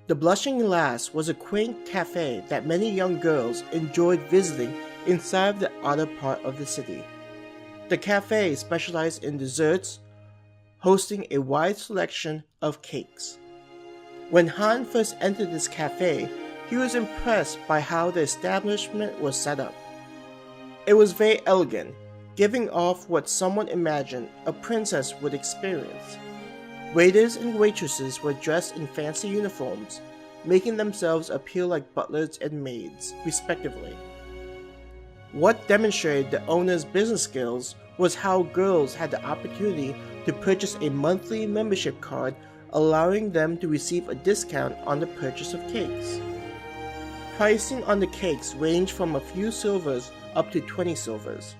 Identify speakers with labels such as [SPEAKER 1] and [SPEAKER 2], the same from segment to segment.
[SPEAKER 1] The Blushing Lass was a quaint cafe that many young girls enjoyed visiting inside the outer part of the city. The cafe specialized in desserts, hosting a wide selection of cakes. When Han first entered this cafe, he was impressed by how the establishment was set up. It was very elegant, giving off what someone imagined a princess would experience. Waiters and waitresses were dressed in fancy uniforms, making themselves appear like butlers and maids, respectively. What demonstrated the owner's business skills was how girls had the opportunity to purchase a monthly membership card, allowing them to receive a discount on the purchase of cakes. Pricing on the cakes ranged from a few silvers up to 20 silvers.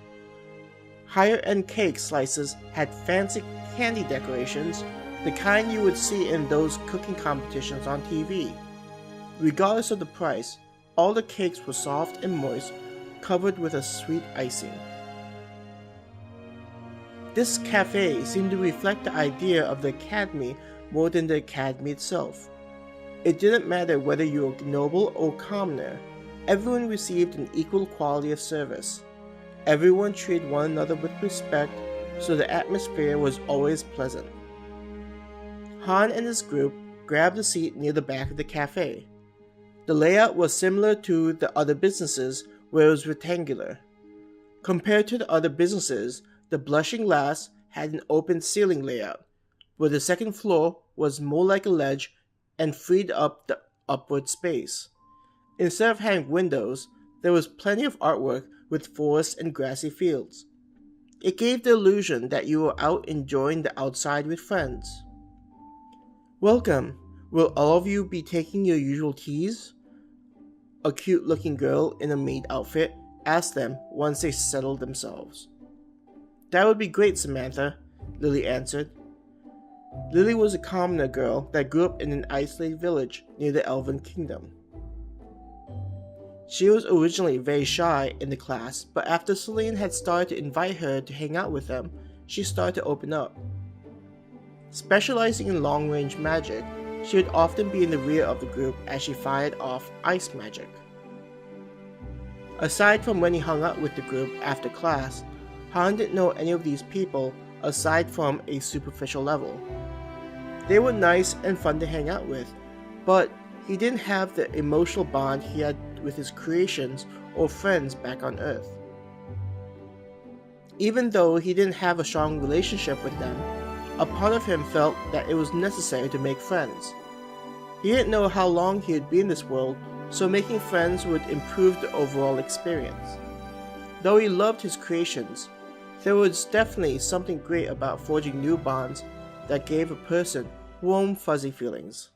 [SPEAKER 1] Higher-end cake slices had fancy candy decorations, the kind you would see in those cooking competitions on TV. Regardless of the price, all the cakes were soft and moist, covered with a sweet icing. This cafe seemed to reflect the idea of the academy more than the academy itself. It didn't matter whether you were noble or commoner, everyone received an equal quality of service. Everyone treated one another with respect, so the atmosphere was always pleasant. Han and his group grabbed a seat near the back of the cafe. The layout was similar to the other businesses, where it was rectangular. Compared to the other businesses, the Blushing Lass had an open ceiling layout, where the second floor was more like a ledge and freed up the upward space. Instead of having windows, there was plenty of artwork with forests and grassy fields. It gave the illusion that you were out enjoying the outside with friends. "Welcome. Will all of you be taking your usual teas?" A cute-looking girl in a maid outfit asked them once they settled themselves. "That would be great, Samantha," Lily answered. Lily was a commoner girl that grew up in an isolated village near the Elven Kingdom. She was originally very shy in the class, but after Celine had started to invite her to hang out with them, she started to open up. Specializing in long-range magic, she would often be in the rear of the group as she fired off ice magic. Aside from when he hung out with the group after class, Han didn't know any of these people aside from a superficial level. They were nice and fun to hang out with, but he didn't have the emotional bond he had with his creations or friends back on Earth. Even though he didn't have a strong relationship with them, a part of him felt that it was necessary to make friends. He didn't know how long he would be in this world, so making friends would improve the overall experience. Though he loved his creations, there was definitely something great about forging new bonds that gave a person warm, fuzzy feelings.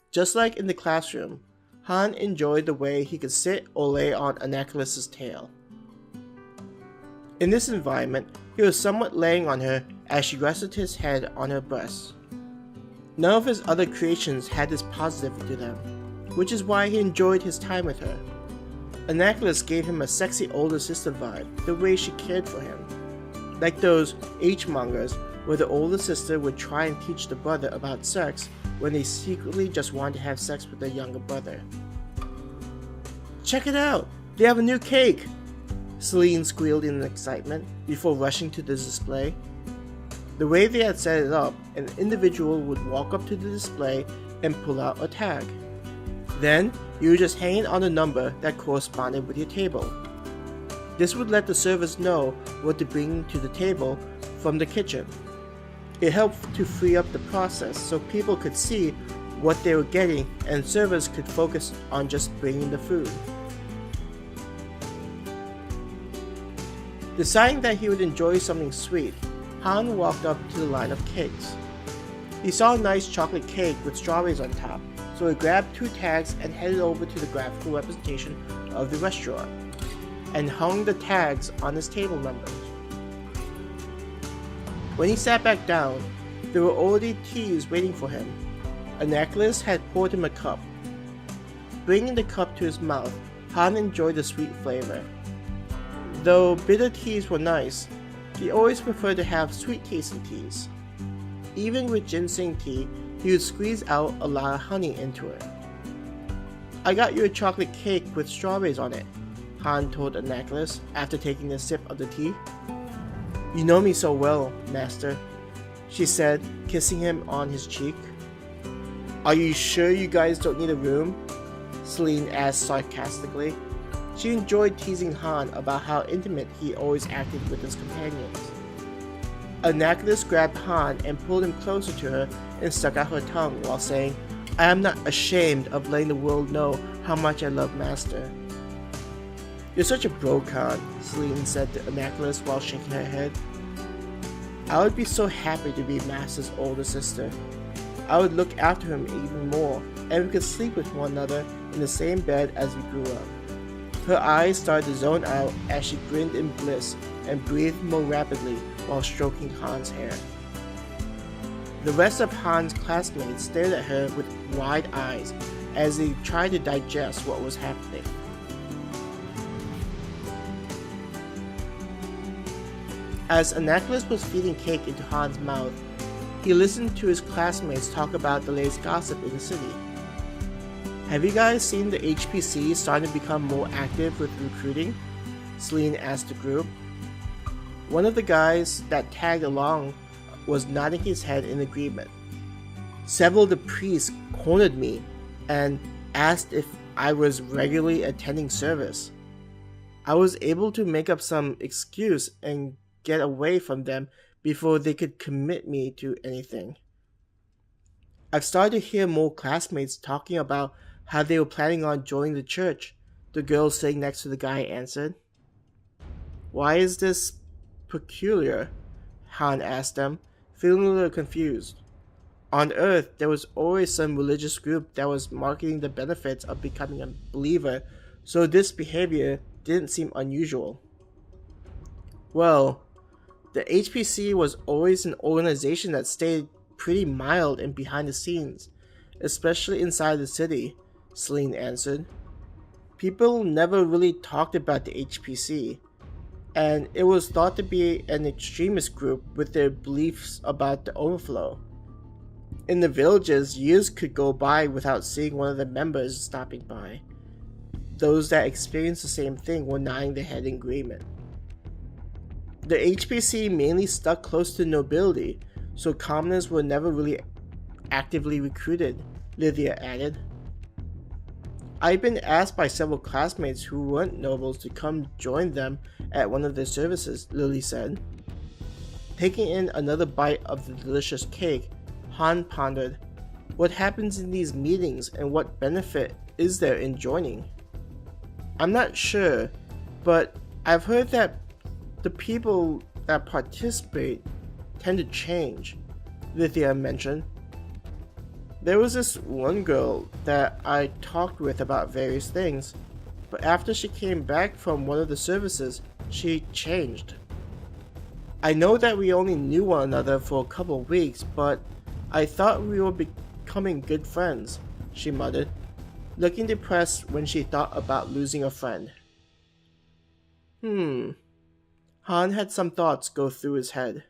[SPEAKER 1] Just like in the classroom, Han enjoyed the way he could sit or lay on Annapolis' tail. In this environment, he was somewhat laying on her as she rested his head on her breast. None of his other creations had this positivity to them, which is why he enjoyed his time with her. Annapolis gave him a sexy older sister vibe, the way she cared for him. Like those H-mongers where the older sister would try and teach the brother about sex when they secretly just wanted to have sex with their younger brother. "Check it out! They have a new cake!" Celine squealed in excitement before rushing to the display. The way they had set it up, an individual would walk up to the display and pull out a tag. Then, you would just hang it on a number that corresponded with your table. This would let the servers know what to bring to the table from the kitchen. It helped to free up the process so people could see what they were getting and servers could focus on just bringing the food. Deciding that he would enjoy something sweet, Han walked up to the line of cakes. He saw a nice chocolate cake with strawberries on top, so he grabbed 2 tags and headed over to the graphical representation of the restaurant, and hung the tags on his table numbers. When he sat back down, there were already teas waiting for him. Annapolis had poured him a cup. Bringing the cup to his mouth, Han enjoyed the sweet flavor. Though bitter teas were nice, he always preferred to have sweet tasting teas. Even with ginseng tea, he would squeeze out a lot of honey into it. "I got you a chocolate cake with strawberries on it," Han told Annapolis after taking a sip of the tea. "You know me so well, Master," she said, kissing him on his cheek. "Are you sure you guys don't need a room?" Celine asked sarcastically. She enjoyed teasing Han about how intimate he always acted with his companions. Annapolis grabbed Han and pulled him closer to her and stuck out her tongue while saying, "I am not ashamed of letting the world know how much I love Master." "You're such a bro, Han," Celine said to Annapolis while shaking her head. "I would be so happy to be Master's older sister. I would look after him even more, and we could sleep with one another in the same bed as we grew up." Her eyes started to zone out as she grinned in bliss and breathed more rapidly while stroking Han's hair. The rest of Han's classmates stared at her with wide eyes as they tried to digest what was happening. As Annapolis was feeding cake into Han's mouth, he listened to his classmates talk about the latest gossip in the city. "Have you guys seen the HPC starting to become more active with recruiting?" Celine asked the group. One of the guys that tagged along was nodding his head in agreement. "Several of the priests cornered me and asked if I was regularly attending service. I was able to make up some excuse and get away from them before they could commit me to anything. I've started to hear more classmates talking about how they were planning on joining the church," the girl sitting next to the guy answered. "Why is this peculiar?" Han asked them, feeling a little confused. On Earth, there was always some religious group that was marketing the benefits of becoming a believer, so this behavior didn't seem unusual. "Well, the HPC was always an organization that stayed pretty mild and behind the scenes, especially inside the city," Celine answered. "People never really talked about the HPC, and it was thought to be an extremist group with their beliefs about the overflow. In the villages, years could go by without seeing one of the members stopping by. Those that experienced the same thing were nodding their head in agreement. The HPC mainly stuck close to nobility, so commoners were never really actively recruited," Lydia added. "I've been asked by several classmates who weren't nobles to come join them at one of their services," Lily said. Taking in another bite of the delicious cake, Han pondered, "What happens in these meetings and what benefit is there in joining?" "I'm not sure, but I've heard that the people that participate tend to change," Lydia mentioned. "There was this one girl that I talked with about various things, but after she came back from one of the services, she changed. I know that we only knew one another for a couple of weeks, but I thought we were becoming good friends," she muttered, looking depressed when she thought about losing a friend. Han had some thoughts go through his head.